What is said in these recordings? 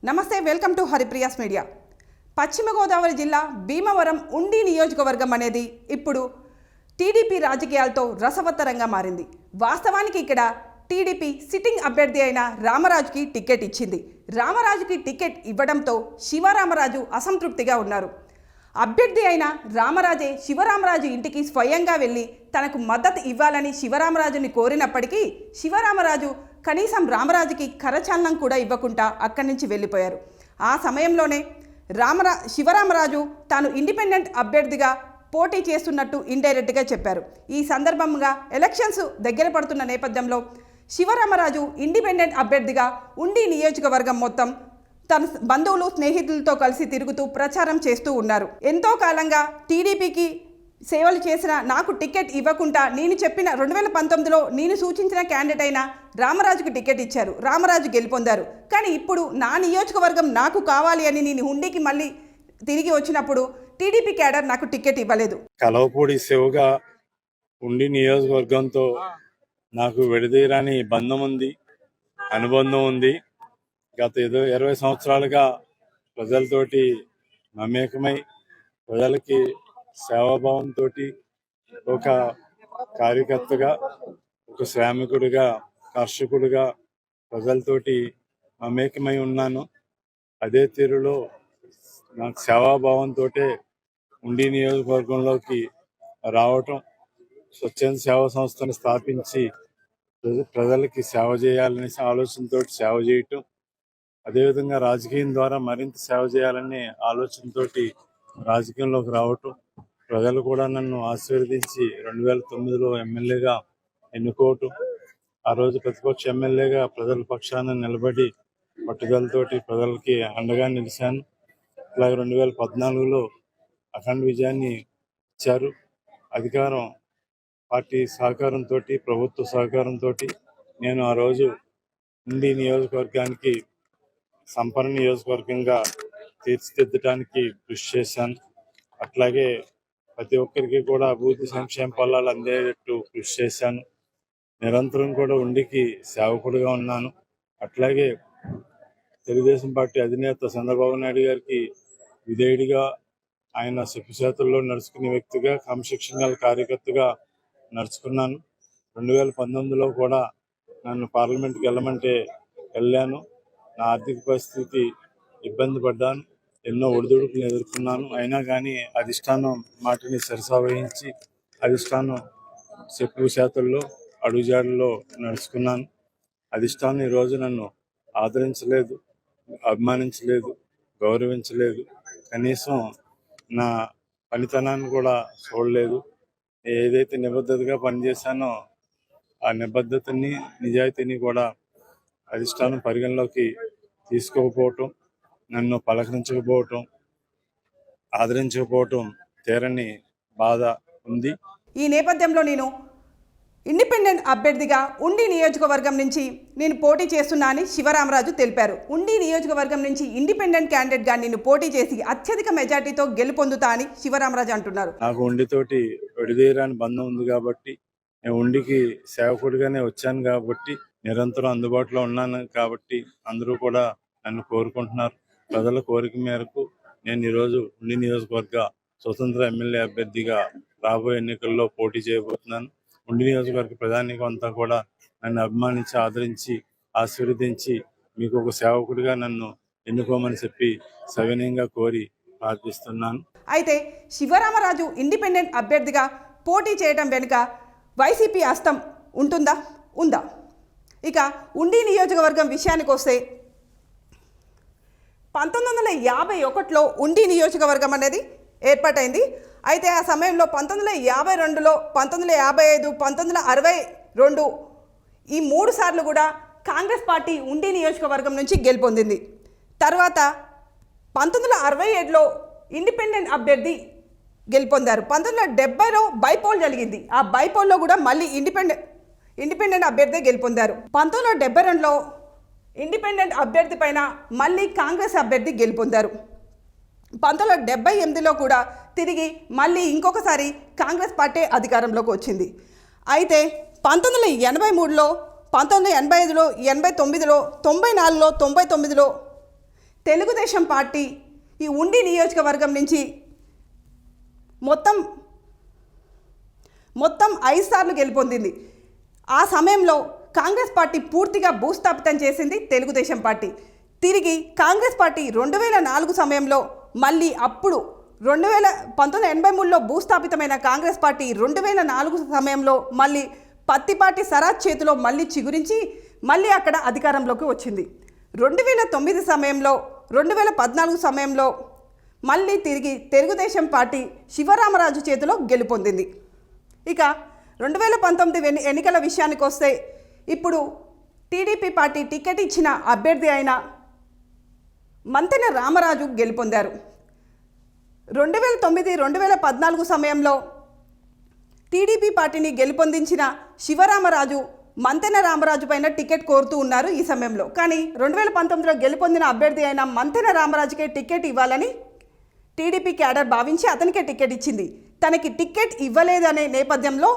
నమస్తే, welcome to Haripriya's media. పశ్చిమ గోదావరి జిల్లా భీమవరం ఉండి నియోజకవర్గం అనేది ఇప్పుడు టీడీపీ రాజకీయాలతో రసవత్తరంగా మారింది. వాస్తవానికి ఇక్కడ టీడీపీ సిట్టింగ్ అభ్యర్థి అయిన రామరాజుకి టికెట్ ఇచ్చింది. రామరాజుకి టికెట్ ఇవ్వడంతో శివరామరాజు అసంతృప్తిగా ఉన్నారు. అభ్యర్థి అయిన రామరాజే శివరామరాజు ఇంటికి స్వయంగా వెళ్ళి తనకు మద్దతు ఇవ్వాలని శివరామరాజుని కోరినప్పటికీ శివరామరాజు కనీసం రామరాజుకి కరచాలనం కూడా ఇవ్వకుండా అక్కడి నుంచి వెళ్ళిపోయారు. ఆ సమయంలోనే శివరామరాజు తాను ఇండిపెండెంట్ అభ్యర్థిగా పోటీ చేస్తున్నట్టు ఇండైరెక్ట్గా చెప్పారు. ఈ సందర్భంగా ఎలక్షన్స్ దగ్గర పడుతున్న నేపథ్యంలో శివరామరాజు ఇండిపెండెంట్ అభ్యర్థిగా ఉండి నియోజకవర్గం మొత్తం తన బంధువులు స్నేహితులతో కలిసి తిరుగుతూ ప్రచారం చేస్తూ ఉన్నారు. ఎంతో కాలంగా టీడీపీకి సేవలు చేసిన నాకు టికెట్ ఇవ్వకుండా నేను చెప్పిన 2019లో నేను సూచించిన క్యాండిడేట్ అయిన రామరాజుకు టికెట్ ఇచ్చారు. రామరాజు గెలుపొందారు. కానీ ఇప్పుడు నా నియోజకవర్గం నాకు కావాలి అని నేను హుండీకి మళ్ళీ తిరిగి వచ్చినప్పుడు టీడీపీ క్యాడర్ నాకు టికెట్ ఇవ్వలేదు. కలవపూడి శివగా ఉండి నియోజకవర్గంతో నాకు విడదీయరాని బంధం ఉంది, అనుబంధం ఉంది. గత 20 సంవత్సరాలుగా ప్రజలతోటి మమేకమై ప్రజలకి సేవాభావంతో ఒక కార్యకర్తగా, ఒక శ్రామికుడిగా, కర్షకుడిగా ప్రజలతోటి మమేకమై ఉన్నాను. అదే తీరులో నాకు సేవాభావంతో ఉండి నియోజకవర్గంలోకి రావటం, స్వచ్ఛంద సేవా సంస్థను స్థాపించి ప్రజలకి సేవ చేయాలనే ఆలోచనతో సేవ చేయటం, అదేవిధంగా రాజకీయం ద్వారా మరింత సేవ చేయాలనే ఆలోచనతో రాజకీయంలోకి రావటం, ప్రజలు కూడా నన్ను ఆశీర్వదించి 2009లో ఎమ్మెల్యేగా ఎన్నుకోవటం, ఆ రోజు ప్రతిపక్ష ఎమ్మెల్యేగా ప్రజల పక్షాన నిలబడి పట్టుదలతోటి ప్రజలకి అండగా నిలిచాను. అలాగే 2014లో అఖండ విజయాన్ని ఇచ్చారు. అధికారం పార్టీ సహకారంతో, ప్రభుత్వ సహకారంతో నేను ఆ రోజు ఉండి నియోజకవర్గానికి సంపన్న నియోజకవర్గంగా తీర్చిదిద్దడానికి కృషి చేశాను. అట్లాగే ప్రతి ఒక్కరికి కూడా అభివృద్ధి సంక్షేమ ఫలాలు అందేటట్టు కృషి చేశాను. నిరంతరం కూడా ఉండికి సేవకుడిగా ఉన్నాను. అట్లాగే తెలుగుదేశం పార్టీ అధినేత చంద్రబాబు నాయుడు గారికి విధేయుడిగా, ఆయన చెప్పిచేతుల్లో నడుచుకునే వ్యక్తిగా, క్రమశిక్షణ గల కార్యకర్తగా నడుచుకున్నాను. 2019లో కూడా నన్ను పార్లమెంట్కి వెళ్ళమంటే వెళ్ళాను. నా ఆర్థిక పరిస్థితి ఇబ్బంది పడ్డాను, ఎన్నో ఒడిదుడుకులు ఎదుర్కొన్నాను. అయినా కానీ అధిష్టానం మాటని సరిసావహించి అధిష్టానం చెప్పు చేతుల్లో అడుగుజాడల్లో నడుచుకున్నాను. అధిష్టానం ఈరోజు నన్ను ఆదరించలేదు, అభిమానించలేదు, గౌరవించలేదు. కనీసం నా పనితనాన్ని కూడా చూడలేదు. ఏదైతే నిబద్ధతగా పనిచేశానో ఆ నిబద్ధతని, నిజాయితీని కూడా అధిష్టానం పరిగణలోకి తీసుకోకపోవటం, నన్ను పలకరించకపోవటం, ఆదరించకపోవటం తీరని బాధ ఉంది. ఈ నేపథ్యంలో నేను ఇండిపెండెంట్ అభ్యర్థిగా ఉండి నియోజకవర్గం నుంచి నేను పోటీ చేస్తున్నా అని శివరామరాజు తెలిపారు. ఉండి నియోజకవర్గం నుంచి ఇండిపెండెంట్ క్యాండిడేట్గా నేను పోటీ చేసి అత్యధిక మెజార్టీతో గెలుపొందుతా అని శివరామరాజు అంటున్నారు. నాకు ఉండితోటి విడదీయరాని బంధం ఉంది కాబట్టి, నేను ఉండికి సేవకుడిగానే వచ్చాను కాబట్టి, నిరంతరం అందుబాటులో ఉన్నాను కాబట్టి అందరూ కూడా నన్ను కోరుకుంటున్నారు. ప్రజల కోరిక మేరకు నేను ఈరోజు ఉండి నియోజకవర్గ స్వతంత్ర ఎమ్మెల్యే అభ్యర్థిగా రాబోయే ఎన్నికల్లో పోటీ చేయబోతున్నాను. ఉండి నియోజకవర్గ ప్రజానీకం అంతా కూడా నన్ను అభిమానించి, ఆదరించి, ఆశీర్వదించి మీకు ఒక సేవకుడిగా నన్ను ఎన్నుకోమని చెప్పి సవినయంగా కోరి ప్రార్థిస్తున్నాను. అయితే శివరామరాజు ఇండిపెండెంట్ అభ్యర్థిగా పోటీ చేయడం వెనుక వైసీపీ హస్తం ఉంటుందా, ఉందా? ఇక ఉండి నియోజకవర్గం విషయానికి వస్తే 1951లో ఉండి నియోజకవర్గం అనేది ఏర్పాటైంది. అయితే ఆ సమయంలో 1952లో, 1955, 1962 ఈ 3 సార్లు కూడా కాంగ్రెస్ పార్టీ ఉండి నియోజకవర్గం నుంచి గెలుపొందింది. తర్వాత 1967లో ఇండిపెండెంట్ అభ్యర్థి గెలుపొందారు. 1970లో బైపోల్ జరిగింది. ఆ బైపోల్లో కూడా మళ్ళీ ఇండిపెండెంట్ అభ్యర్థి గెలుపొందారు. 1972లో ఇండిపెండెంట్ అభ్యర్థి పైన మళ్ళీ కాంగ్రెస్ అభ్యర్థి గెలుపొందారు. 1978లో కూడా తిరిగి మళ్ళీ ఇంకొకసారి కాంగ్రెస్ పార్టీ అధికారంలోకి వచ్చింది. అయితే 1983లో, 1985లో, 89లో, 94లో, 99లో తెలుగుదేశం పార్టీ ఈ ఉండి నియోజకవర్గం నుంచి మొత్తం 5 సార్లు గెలుపొందింది. ఆ సమయంలో కాంగ్రెస్ పార్టీ పూర్తిగా భూస్థాపితం చేసింది తెలుగుదేశం పార్టీ. తిరిగి కాంగ్రెస్ పార్టీ 2004 సమయంలో మళ్ళీ అప్పుడు 1983లో భూస్థాపితమైన కాంగ్రెస్ పార్టీ 2004 సమయంలో మళ్ళీ పత్తిపాటి సరాజ్ చేతిలో మళ్ళీ చిగురించి మళ్ళీ అక్కడ అధికారంలోకి వచ్చింది. 2009 సమయంలో 2014 సమయంలో మళ్ళీ తిరిగి తెలుగుదేశం పార్టీ శివరామరాజు చేతిలో గెలుపొందింది. ఇక 2019 ఎన్నికల విషయానికి వస్తే ఇప్పుడు టీడీపీ పార్టీ టికెట్ ఇచ్చిన అభ్యర్థి అయిన మంతెన రామరాజు గెలుపొందారు. 2009-2014 సమయంలో టీడీపీ పార్టీని గెలుపొందించిన శివరామరాజు మంతెన రామరాజు పైన టికెట్ కోరుతూ ఉన్నారు ఈ సమయంలో. కానీ 2019లో గెలుపొందిన అభ్యర్థి అయిన మంతెన రామరాజుకే టికెట్ ఇవ్వాలని టీడీపీ క్యాడర్ భావించి అతనికే టికెట్ ఇచ్చింది. తనకి టికెట్ ఇవ్వలేదనే నేపథ్యంలో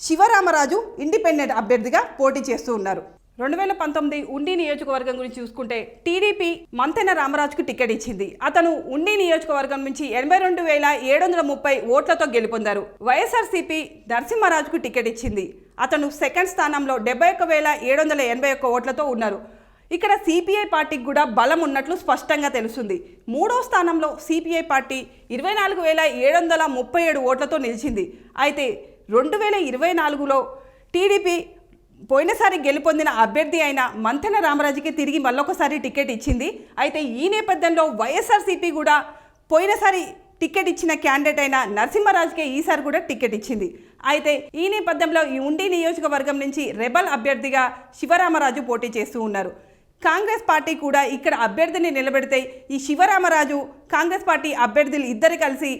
శివరామరాజు ఇండిపెండెంట్ అభ్యర్థిగా పోటీ చేస్తూ ఉన్నారు. 2019 ఉండి నియోజకవర్గం గురించి చూసుకుంటే టీడీపీ మంతెన రామరాజుకు టికెట్ ఇచ్చింది. అతను ఉండి నియోజకవర్గం నుంచి 82,730 ఓట్లతో గెలుపొందారు. వైఎస్ఆర్సీపీ నరసింహరాజుకు టికెట్ ఇచ్చింది. అతను సెకండ్ స్థానంలో 71,781 ఓట్లతో ఉన్నారు. ఇక్కడ సిపిఐ పార్టీకి కూడా బలం ఉన్నట్లు స్పష్టంగా తెలుస్తుంది. మూడో స్థానంలో సిపిఐ పార్టీ 24,737 ఓట్లతో నిలిచింది. అయితే 2024లో టీడీపీ పోయినసారి గెలుపొందిన అభ్యర్థి అయిన మంతెన రామరాజుకి తిరిగి మళ్ళొకసారి టికెట్ ఇచ్చింది. అయితే ఈ నేపథ్యంలో వైఎస్ఆర్సీపీ కూడా పోయినసారి టికెట్ ఇచ్చిన క్యాండిడేట్ అయిన నరసింహరాజుకే ఈసారి కూడా టికెట్ ఇచ్చింది. అయితే ఈ నేపథ్యంలో ఈ ఉండి నియోజకవర్గం నుంచి రెబల్ అభ్యర్థిగా శివరామరాజు పోటీ చేస్తూ ఉన్నారు. కాంగ్రెస్ పార్టీ కూడా ఇక్కడ అభ్యర్థిని నిలబెడితే ఈ శివరామరాజు కాంగ్రెస్ పార్టీ అభ్యర్థులు ఇద్దరు కలిసి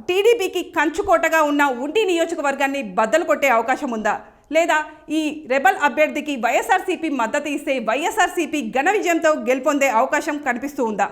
టీడీపీకి కంచుకోటగా ఉన్న ఉండి నియోజకవర్గాన్ని బద్దలు కొట్టే అవకాశం ఉందా, లేదా ఈ రెబల్ అభ్యర్థికి వైఎస్ఆర్సీపీ మద్దతు ఇస్తే వైఎస్ఆర్సీపీ ఘన విజయంతో గెలుపొందే అవకాశం కనిపిస్తూ ఉందా?